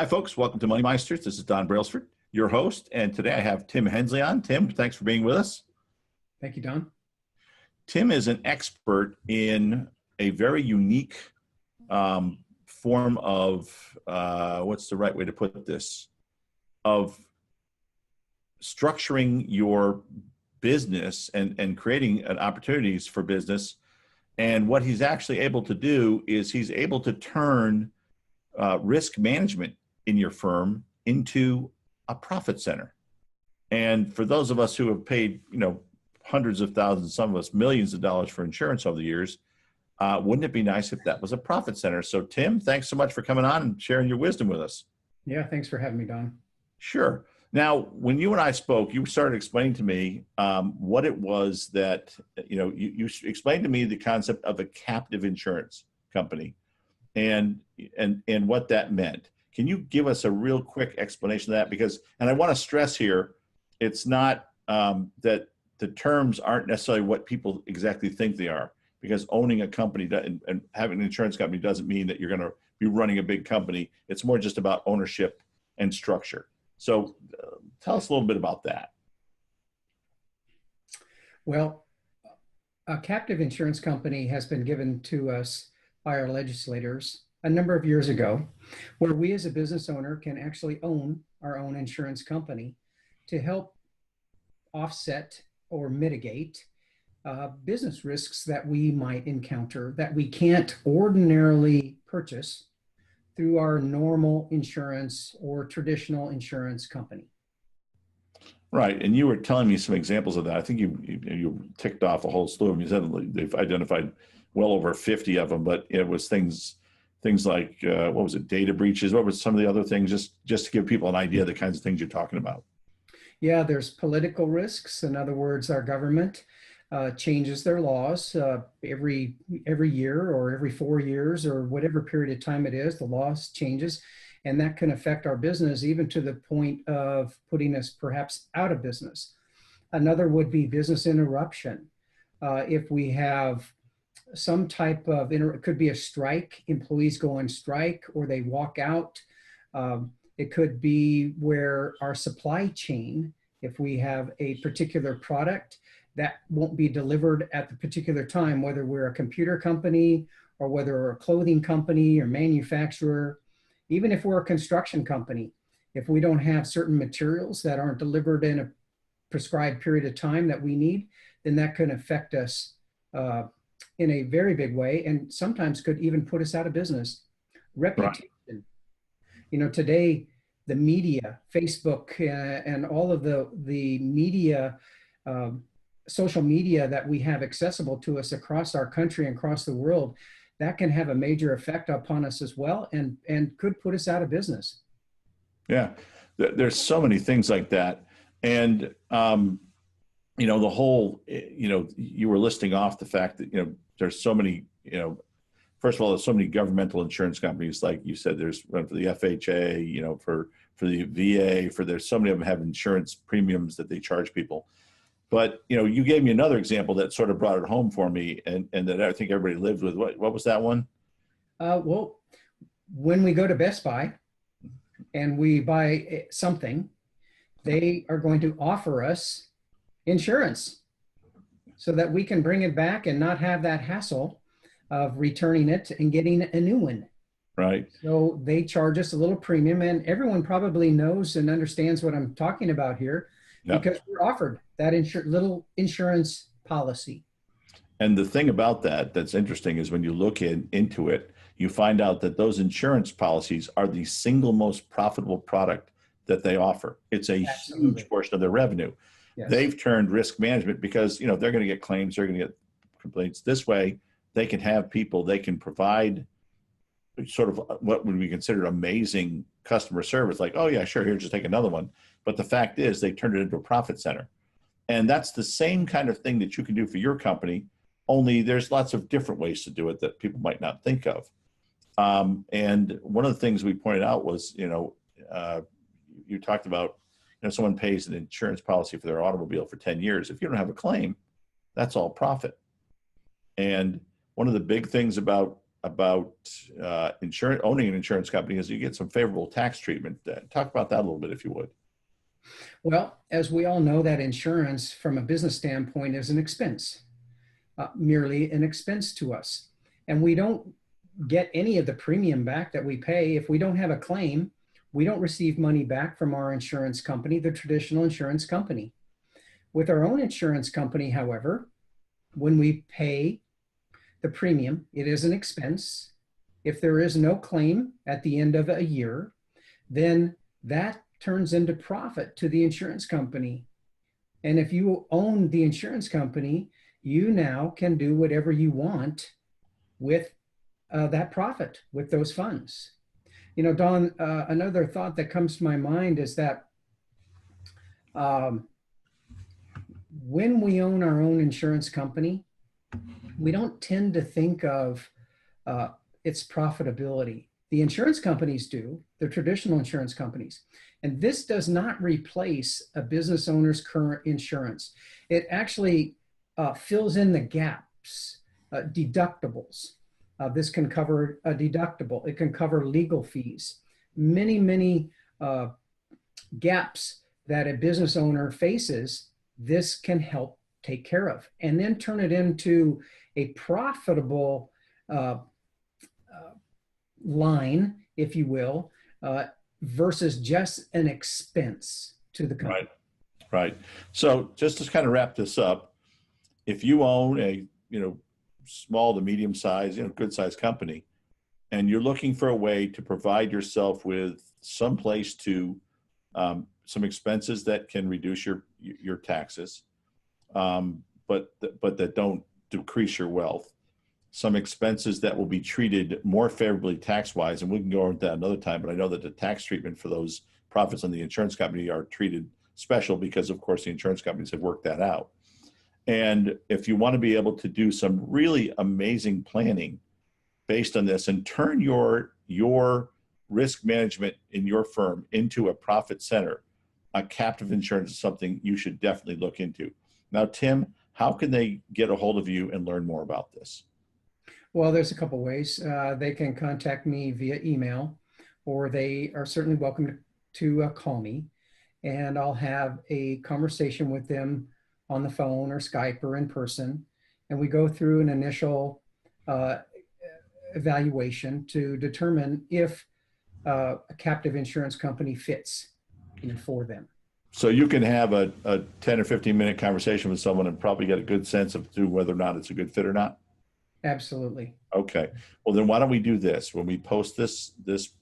Hi, folks. Welcome to Money Meisters. This is Don Brailsford, your host. And today I have Tim Hensley on. Tim, thanks for being with us. Thank you, Don. Tim is an expert in a very unique form of, what's the right way to put this, of structuring your business and creating opportunities for business. And what he's actually able to do is he's able to turn risk management in your firm into a profit center. And for those of us who have paid, hundreds of thousands, some of us millions of dollars for insurance over the years, wouldn't it be nice if that was a profit center? So Tim, thanks so much for coming on and sharing your wisdom with us. Yeah, thanks for having me, Don. Sure. Now, when you and I spoke, you started explaining to me what it was that, you explained to me the concept of a captive insurance company and what that meant. Can you give us a real quick explanation of that? Because, and I want to stress here, it's not that the terms aren't necessarily what people exactly think they are, because owning a company and having an insurance company doesn't mean that you're going to be running a big company. It's more just about ownership and structure. So tell us a little bit about that. Well, a captive insurance company has been given to us by our legislators a number of years ago, where we as a business owner can actually own our own insurance company to help offset or mitigate business risks that we might encounter that we can't ordinarily purchase through our normal insurance or traditional insurance company. Right. And you were telling me some examples of that. I think you ticked off a whole slew of them. You said they've identified well over 50 of them, but it was things like, what was it, data breaches? What was some of the other things, just to give people an idea of the kinds of things you're talking about? Yeah, there's political risks. In other words, our government changes their laws every year or every 4 years or whatever period of time it is, the laws changes, and that can affect our business even to the point of putting us perhaps out of business. Another would be business interruption. If we have some type of, it could be a strike, employees go on strike or they walk out. It could be where our supply chain, if we have a particular product that won't be delivered at the particular time, whether we're a computer company or whether we're a clothing company or manufacturer, even if we're a construction company, if we don't have certain materials that aren't delivered in a prescribed period of time that we need, then that can affect us in a very big way, and sometimes could even put us out of business. Reputation. Right. Today, the media, Facebook, and all of the media, social media that we have accessible to us across our country and across the world, that can have a major effect upon us as well, and could put us out of business. Yeah, there's so many things like that. And, the whole, you were listing off the fact that, there's so many, first of all, there's so many governmental insurance companies, like you said, there's for the FHA, for the VA, there's so many of them have insurance premiums that they charge people. But, you gave me another example that sort of brought it home for me and that I think everybody lived with. What was that one? Well, when we go to Best Buy and we buy something, they are going to offer us insurance so that we can bring it back and not have that hassle of returning it and getting a new one. Right. So they charge us a little premium, and everyone probably knows and understands what I'm talking about here. Yep. Because we're offered that little insurance policy. And the thing about that's interesting is when you look into it, you find out that those insurance policies are the single most profitable product that they offer. It's a Absolutely. Huge portion of their revenue. Yes. They've turned risk management because, they're going to get claims, they're going to get complaints. This way, they can have people, they can provide sort of what would be considered amazing customer service, like, oh yeah, sure, here, just take another one. But the fact is they turned it into a profit center. And that's the same kind of thing that you can do for your company, only there's lots of different ways to do it that people might not think of. And one of the things we pointed out was, you talked about, someone pays an insurance policy for their automobile for 10 years. If you don't have a claim, that's all profit. And one of the big things about insurance, owning an insurance company is you get some favorable tax treatment. Talk about that a little bit, if you would. Well, as we all know, that insurance from a business standpoint is an expense, merely an expense to us. And we don't get any of the premium back that we pay. If we don't have a claim, we don't receive money back from our insurance company, the traditional insurance company. With our own insurance company, however, when we pay the premium, it is an expense. If there is no claim at the end of a year, then that turns into profit to the insurance company. And if you own the insurance company, you now can do whatever you want with that profit, with those funds. You know, Don, another thought that comes to my mind is that when we own our own insurance company, we don't tend to think of its profitability. The insurance companies do, the traditional insurance companies. And this does not replace a business owner's current insurance. It actually fills in the gaps, deductibles. This can cover a deductible. It can cover legal fees. Many gaps that a business owner faces, this can help take care of, and then turn it into a profitable line, if you will, versus just an expense to the company. Right. So just to kind of wrap this up, if you own a, small to medium size, good sized company, and you're looking for a way to provide yourself with some place to, some expenses that can reduce your taxes, but that don't decrease your wealth, some expenses that will be treated more favorably tax-wise, and we can go into that another time, but I know that the tax treatment for those profits on the insurance company are treated special because, of course, the insurance companies have worked that out. And if you want to be able to do some really amazing planning based on this and turn your risk management in your firm into a profit center, a captive insurance is something you should definitely look into. Now, Tim, how can they get a hold of you and learn more about this? Well, there's a couple ways. They can contact me via email, or they are certainly welcome to call me, and I'll have a conversation with them on the phone or Skype or in person. And we go through an initial evaluation to determine if a captive insurance company fits for them. So you can have a 10 or 15-minute conversation with someone and probably get a good sense of whether or not it's a good fit or not? Absolutely. Okay. Well, then why don't we do this? When we post this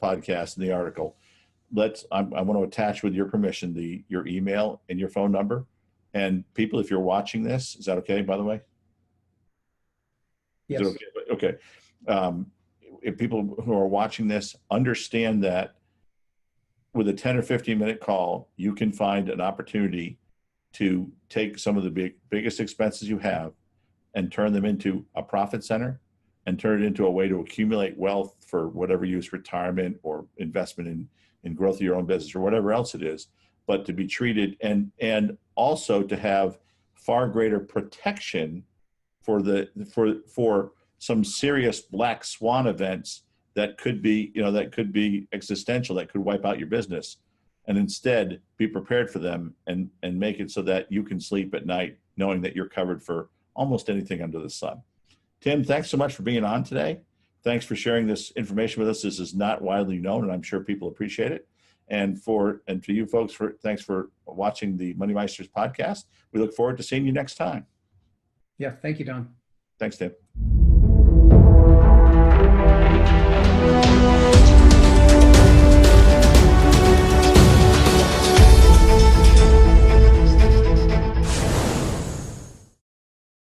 podcast and the article, I want to attach, with your permission, your email and your phone number. And people, if you're watching this, is that okay, by the way? Yes. Is it okay? Okay. If people who are watching this understand that with a 10 or 15-minute call, you can find an opportunity to take some of the biggest expenses you have and turn them into a profit center and turn it into a way to accumulate wealth for whatever use, retirement or investment in growth of your own business or whatever else it is, but to be treated and also to have far greater protection for some serious black swan events that could be existential, that could wipe out your business, and instead be prepared for them and make it so that you can sleep at night knowing that you're covered for almost anything under the sun. Tim, thanks so much for being on today. Thanks for sharing this information with us. This is not widely known, and I'm sure people appreciate it. And to you folks, thanks for watching the Money Meisters podcast. We look forward to seeing you next time. Yeah, thank you, Don. Thanks, Tim.